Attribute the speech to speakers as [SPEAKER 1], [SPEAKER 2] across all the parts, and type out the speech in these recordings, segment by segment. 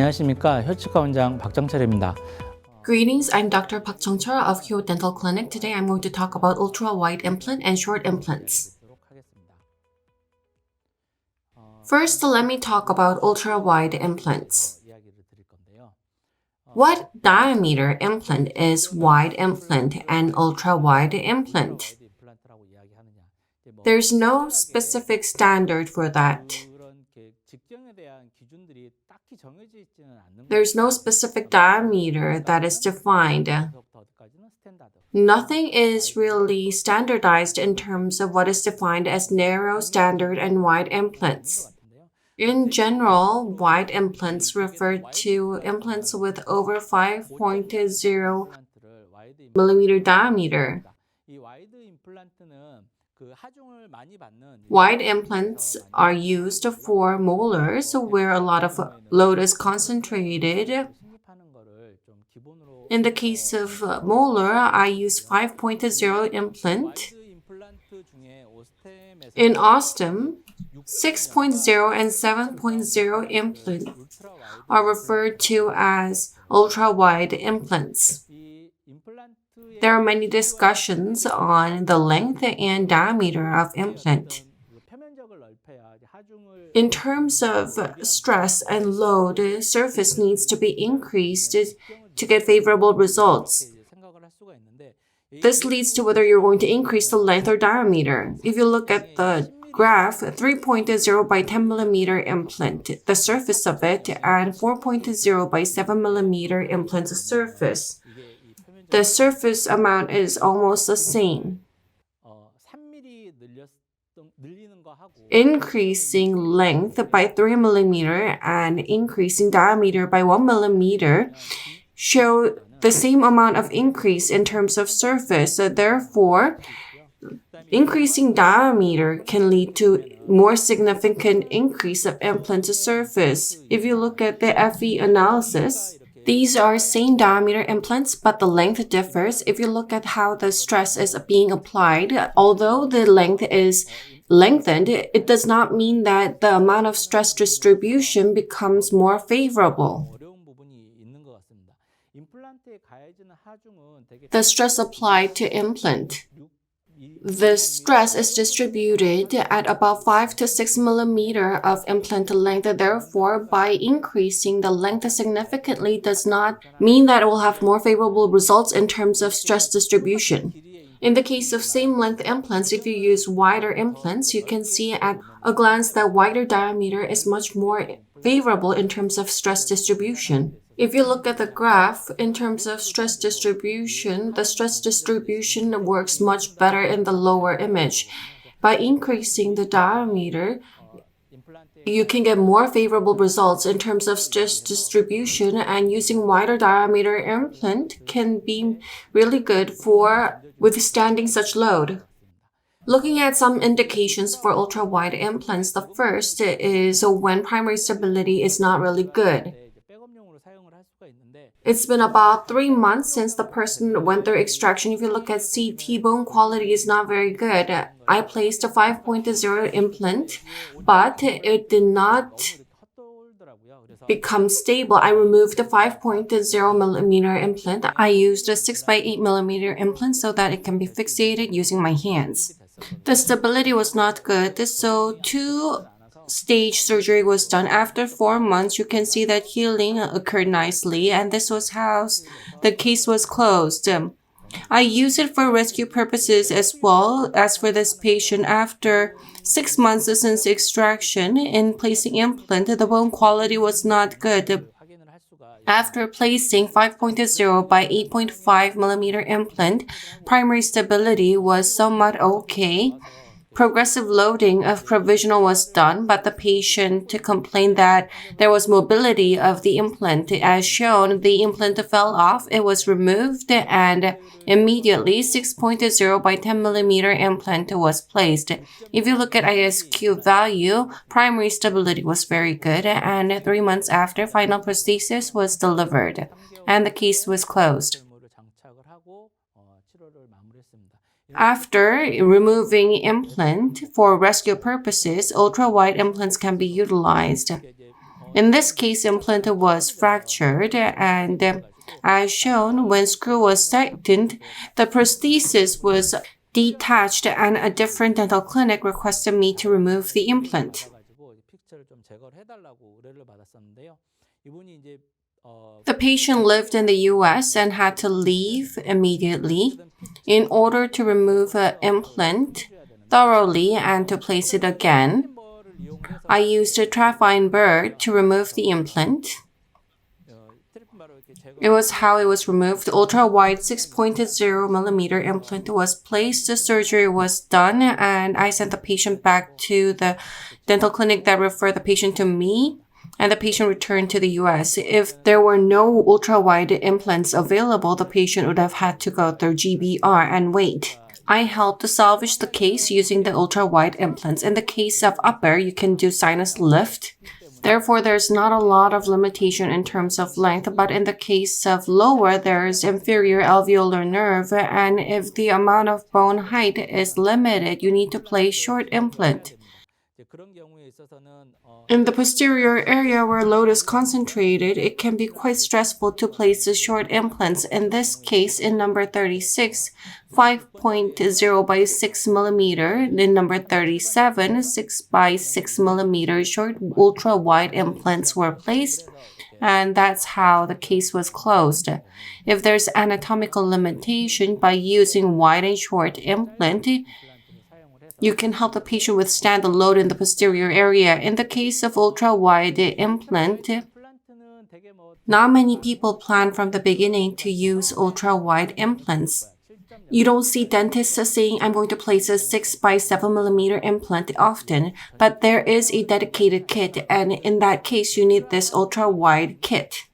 [SPEAKER 1] 안녕하십니까. 혈치과 원장 박정철입니다.
[SPEAKER 2] Greetings, I'm Dr. Park Chong-chul of Hyo Dental Clinic. Today I'm going to talk about ultra-wide implant and short implants. First, let me talk about ultra-wide implants. What diameter implant is wide implant and ultra-wide implant? There's no specific standard for that. There's no specific diameter that is defined. Nothing is really standardized in terms of what is defined as narrow, standard, and wide implants. In general, wide implants refer to implants with over 5.0 millimeter diameter. Wide implants are used for molars where a lot of load is concentrated. In the case of molar, I use 5.0 implant. In osteo, 6.0 and 7.0 implant are referred to as ultra-wide implants. There are many discussions on the length and diameter of implant. In terms of stress and load, surface needs to be increased to get favorable results. This leads to whether you're going to increase the length or diameter. If you look at the graph, 3.0 by 10 millimeter implant, the surface of it, and 4.0 by 7 millimeter implant surface. The surface amount is almost the same. Increasing length by 3 millimeter and increasing diameter by 1 millimeter show the same amount of increase in terms of surface. So therefore, increasing diameter can lead to more significant increase of implant surface. If you look at the FE analysis, these are same diameter implants, but the length differs. If you look at how the stress is being applied, although the length is lengthened, it does not mean that the amount of stress distribution becomes more favorable. The stress applied to implant. The stress is distributed at about 5 to 6 millimeter of implant length. Therefore, by increasing the length significantly does not mean that it will have more favorable results in terms of stress distribution. In the case of same length implants, if you use wider implants, you can see at a glance that wider diameter is much more favorable in terms of stress distribution. If you look at the graph, in terms of stress distribution, the stress distribution works much better in the lower image. By increasing the diameter, you can get more favorable results in terms of stress distribution, and using wider diameter implant can be really good for withstanding such load. Looking at some indications for ultra-wide implants, the first is when primary stability is not really good. It's been about 3 months since the person went through extraction. If you look at CT, bone quality is not very good. I placed a 5.0 implant, but it did not become stable. I removed the 5.0 millimeter implant. I used a 6 by 8 millimeter implant so that it can be fixated using my hands. The stability was not good, so 2-stage surgery was done. After 4 months, you can see that healing occurred nicely, and this was how the case was closed. I use it for rescue purposes as well as for this patient. After 6 months since extraction, in placing implant, the bone quality was not good. After placing 5.0 by 8.5 millimeter implant, primary stability was somewhat okay. Progressive loading of provisional was done, but the patient complained that there was mobility of the implant. As shown, the implant fell off, it was removed, and immediately 6.0 by 10 millimeter implant was placed. If you look at ISQ value, primary stability was very good, and 3 months after, final prosthesis was delivered, and the case was closed. After removing implant for rescue purposes, ultra-wide implants can be utilized. In this case, implant was fractured, and as shown, when screw was tightened, the prosthesis was detached, and a different dental clinic requested me to remove the implant. The patient lived in the US and had to leave immediately in order to remove an implant thoroughly and to place it again. I used a trapline burr to remove the implant. It was how it was removed. The ultra-wide 6.0mm implant was placed, the surgery was done, and I sent the patient back to the dental clinic that referred the patient to me, and the patient returned to the US. If there were no ultra-wide implants available, the patient would have had to go through GBR and wait. I helped to salvage the case using the ultra-wide implants. In the case of upper, you can do sinus lift. Therefore, there's not a lot of limitation in terms of length, but in the case of lower, there's inferior alveolar nerve, and if the amount of bone height is limited, you need to place short implant. In the posterior area where load is concentrated, it can be quite stressful to place the short implants. In this case, in number 36, 5.0 by 6 mm. In number 37, 6 by 6 mm short ultra-wide implants were placed, and that's how the case was closed. If there's anatomical limitation, by using wide and short implant, you can help the patient withstand the load in the posterior area. In the case of ultra-wide implant, not many people plan from the beginning to use ultra-wide implants. You don't see dentists saying, I'm going to place a 6 by 7 mm implant often, but there is a dedicated kit, and in that case, you need this ultra-wide kit.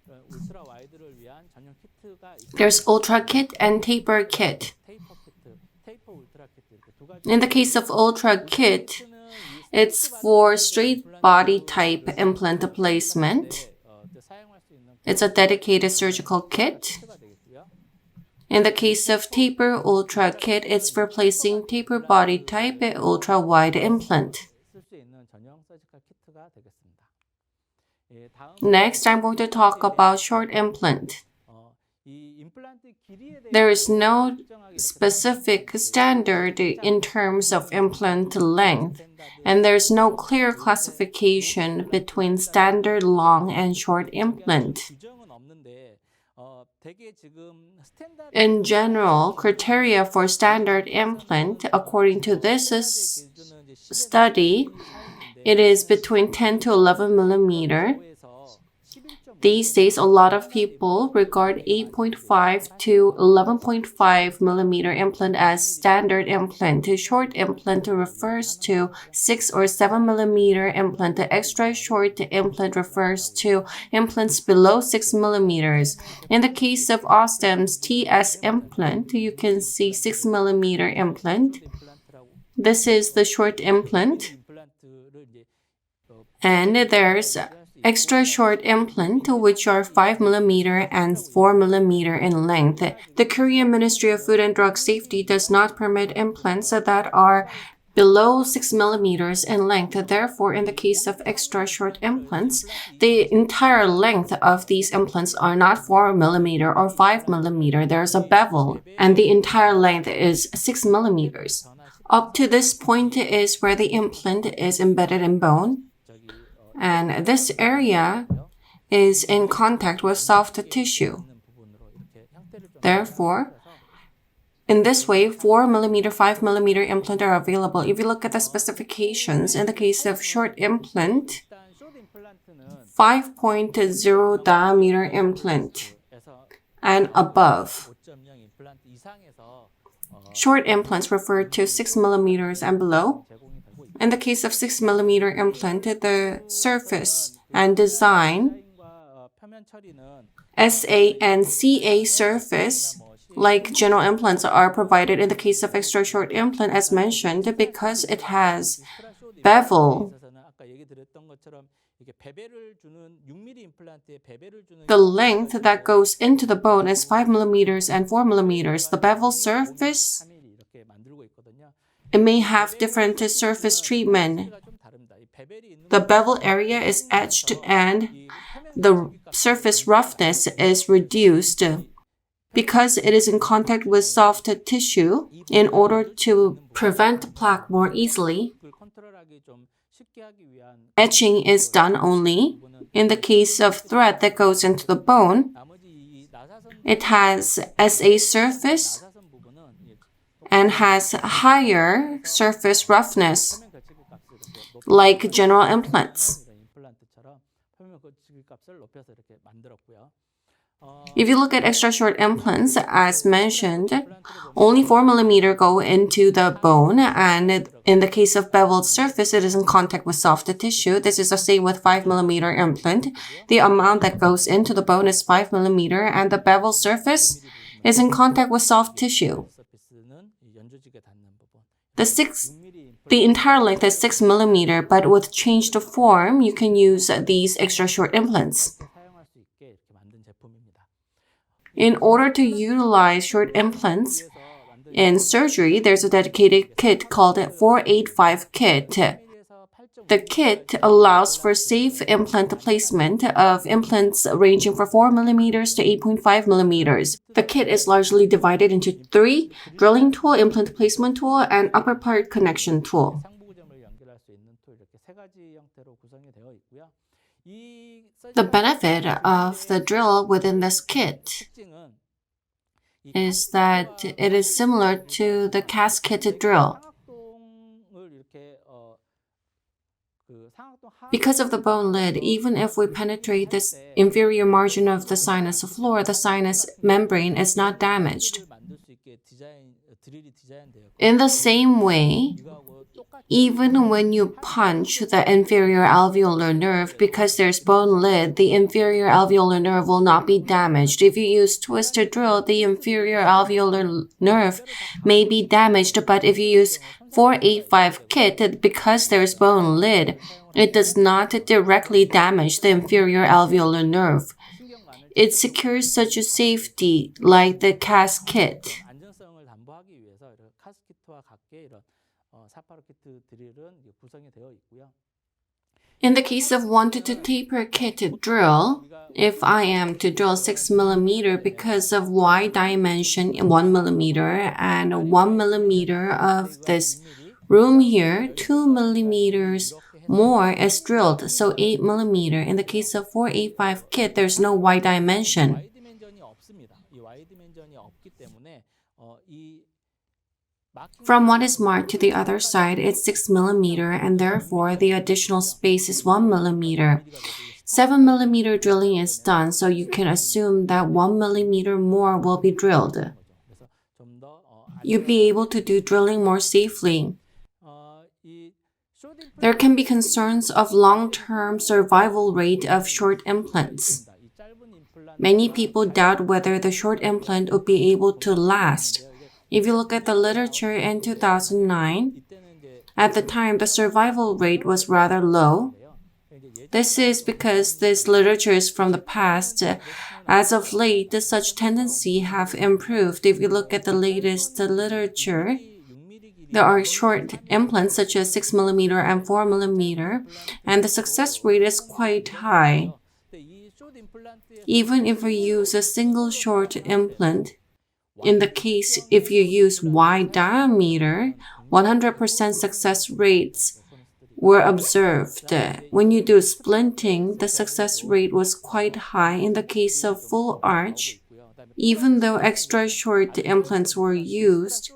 [SPEAKER 2] There's ultra kit and taper kit. In the case of ultra kit, it's for straight body type implant placement. It's a dedicated surgical kit. In the case of taper ultra kit, it's for placing taper body type ultra wide implant. Next, I'm going to talk about short implant. There is no specific standard in terms of implant length, and there's no clear classification between standard long and short implant. In general, criteria for standard implant, according to this study, it is between 10 to 11 mm. These days, a lot of people regard 8.5 to 11.5 mm implant as standard implant. A short implant refers to 6 or 7 mm implant. The extra short implant refers to implants below 6 mm. In the case of Ostem's TS implant, you can see 6 mm implant. This is the short implant. And there's extra short implant, which are 5 mm and 4 mm in length. The Korean Ministry of Food and Drug Safety does not permit implants that are below 6 mm in length. Therefore, in the case of extra short implants, the entire length of these implants are not 4 mm or 5 mm. There's a bevel, and the entire length is 6 mm. Up to this point is where the implant is embedded in bone, and this area is in contact with soft tissue. Therefore, in this way, 4 mm, 5 mm implant are available. If you look at the specifications, in the case of short implant, 5.0 diameter implant and above. Short implants refer to 6 mm and below. In the case of 6 mm implant, the surface and design, SA and CA surface, like general implants, are provided in the case of extra short implant, as mentioned, because it has bevel. The length that goes into the bone is 5 mm and 4 mm. The bevel surface, it may have different surface treatment. The bevel area is etched and the surface roughness is reduced. Because it is in contact with soft tissue, in order to prevent plaque more easily, etching is done only. In the case of thread that goes into the bone, it has SA surface and has higher surface roughness, like general implants. If you look at extra short implants, as mentioned, only 4 millimeter go into the bone, and in the case of beveled surface, it is in contact with soft tissue. This is the same with 5 millimeter implant. The amount that goes into the bone is 5 millimeter, and the beveled surface is in contact with soft tissue. The entire length is 6 millimeter, but with changed form, you can use these extra short implants. In order to utilize short implants in surgery, there's a dedicated kit called 485 kit. The kit allows for safe implant placement of implants ranging from 4 millimeters to 8.5 millimeters. The kit is largely divided into 3: drilling tool, implant placement tool, and upper part connection tool. The benefit of the drill within this kit is that it is similar to the casket drill. Because of the bone lid, even if we penetrate this inferior margin of the sinus floor, the sinus membrane is not damaged. In the same way, even when you punch the inferior alveolar nerve, because there's bone lid, the inferior alveolar nerve will not be damaged. If you use twisted drill, the inferior alveolar nerve may be damaged, but if you use 485 kit, because there's bone lid, it does not directly damage the inferior alveolar nerve. It secures such a safety like the casket. In the case of 1-2 taper kit drill, if I am to drill 6 millimeter, because of Y dimension 1 millimeter and 1 millimeter of this room here, 2 millimeters more is drilled, so 8 millimeter. In the case of 485 kit, there's no Y dimension. From what is marked to the other side, it's 6 millimeter, and therefore the additional space is 1 millimeter. 7 millimeter drilling is done, so you can assume that 1 millimeter more will be drilled. You'll be able to do drilling more safely. There can be concerns of long-term survival rate of short implants. Many people doubt whether the short implant would be able to last. If you look at the literature in 2009, at the time the survival rate was rather low. This is because this literature is from the past. As of late, such tendency have improved. If you look at the latest literature, there are short implants such as 6 millimeter and 4 millimeter, and the success rate is quite high. Even if we use a single short implant, in the case if you use wide diameter, 100% success rates were observed. When you do splinting, the success rate was quite high. In the case of full arch, even though extra short implants were used,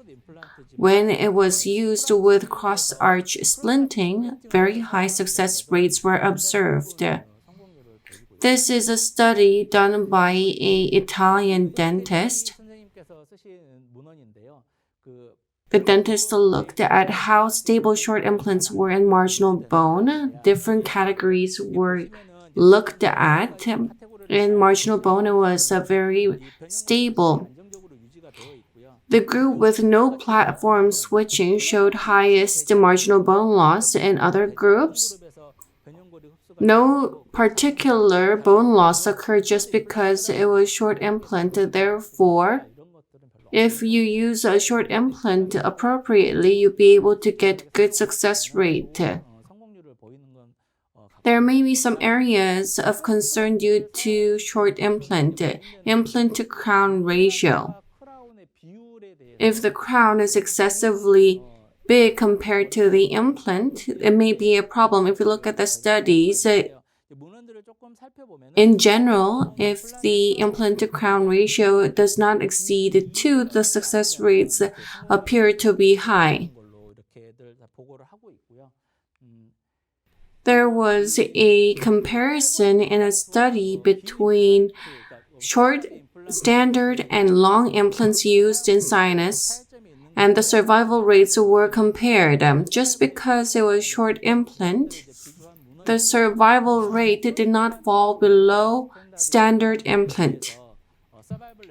[SPEAKER 2] when it was used with cross-arch splinting, very high success rates were observed. This is a study done by an Italian dentist. The dentist looked at how stable short implants were in marginal bone. Different categories were looked at. In marginal bone, it was very stable. The group with no platform switching showed highest marginal bone loss. In other groups, no particular bone loss occurred just because it was short implant. Therefore, if you use a short implant appropriately, you'll be able to get good success rate. There may be some areas of concern due to short implant to crown ratio. If the crown is excessively big compared to the implant, it may be a problem. If you look at the studies, in general, if the implant to crown ratio does not exceed 2, the success rates appear to be high. There was a comparison in a study between short, standard, and long implants used in sinus, and the survival rates were compared. Just because it was short implant, the survival rate did not fall below standard implant.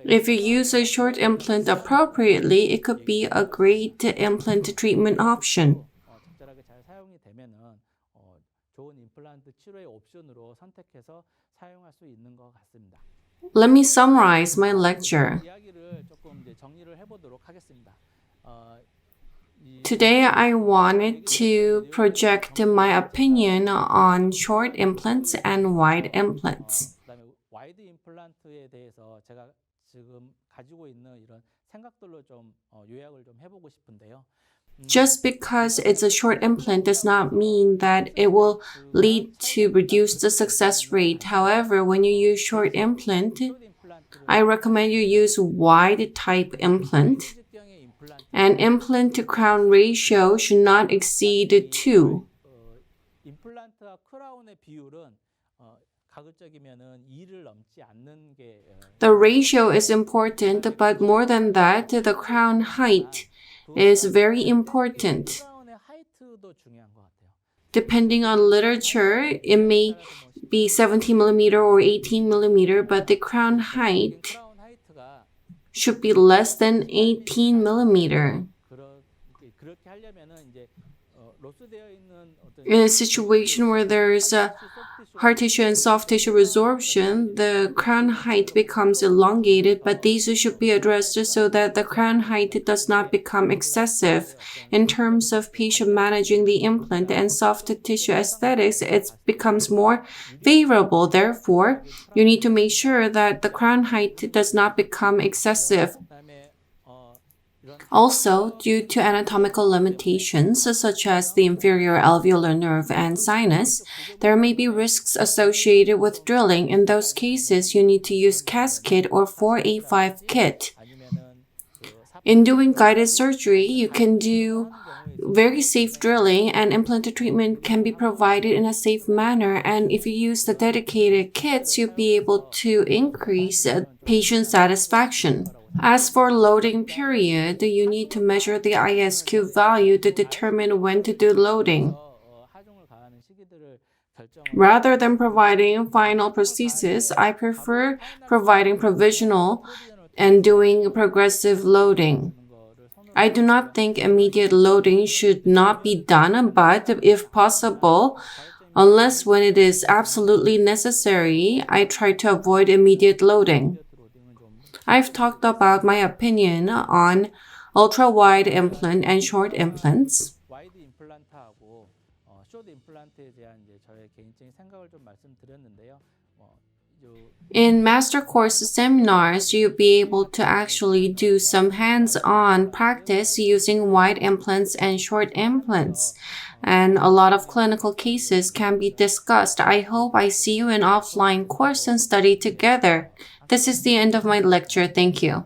[SPEAKER 2] If you use a short implant appropriately, it could be a great implant treatment option. Let me summarize my lecture. Today, I wanted to project my opinion on short implants and wide implants. Just because it's a short implant does not mean that it will lead to reduce the success rate. However, when you use short implant, I recommend you use wide type implant. And implant to crown ratio should not exceed 2. The ratio is important, but more than that, the crown height is very important. Depending on literature, it may be 17 millimeter or 18 millimeter, but the crown height should be less than 18 millimeter. In a situation where there is a hard tissue and soft tissue resorption, the crown height becomes elongated, but these should be addressed so that the crown height does not become excessive. In terms of patient managing the implant and soft tissue aesthetics, it becomes more favorable. Therefore, you need to make sure that the crown height does not become excessive. Also, due to anatomical limitations such as the inferior alveolar nerve and sinus, there may be risks associated with drilling. In those cases, you need to use CAS kit or 4A5 kit. In doing guided surgery, you can do very safe drilling and implant treatment can be provided in a safe manner. And if you use the dedicated kits, you'll be able to increase patient satisfaction. As for loading period, you need to measure the ISQ value to determine when to do loading. Rather than providing final prosthesis, I prefer providing provisional and doing progressive loading. I do not think immediate loading should not be done, but if possible, unless when it is absolutely necessary, I try to avoid immediate loading. I've talked about my opinion on ultra-wide implant and short implants. In master course seminars, you'll be able to actually do some hands-on practice using wide implants and short implants. And a lot of clinical cases can be discussed. I hope I see you in offline course and study together. This is the end of my lecture. Thank you.